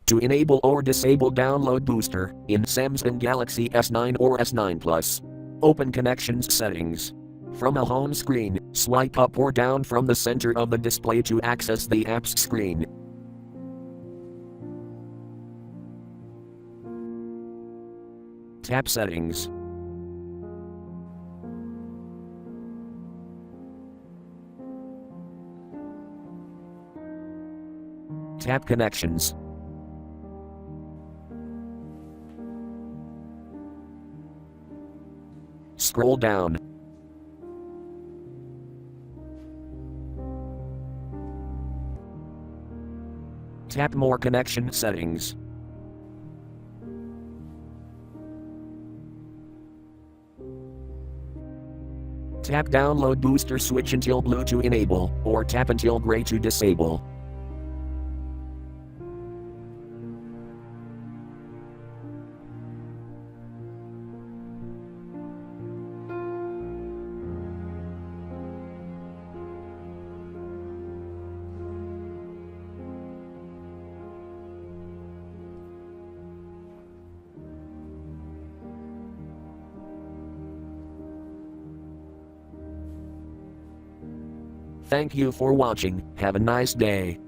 To enable or disable download booster in Samsung Galaxy S9 or S9 Plus. Open Connections Settings. From a home screen, swipe up or down from the center of the display to access the app's screen. Tap Settings. Tap Connections. Scroll down. Tap More Connection Settings. Tap Download Booster Switch until blue to enable, or tap until gray to disable. Thank you for watching. Have a nice day.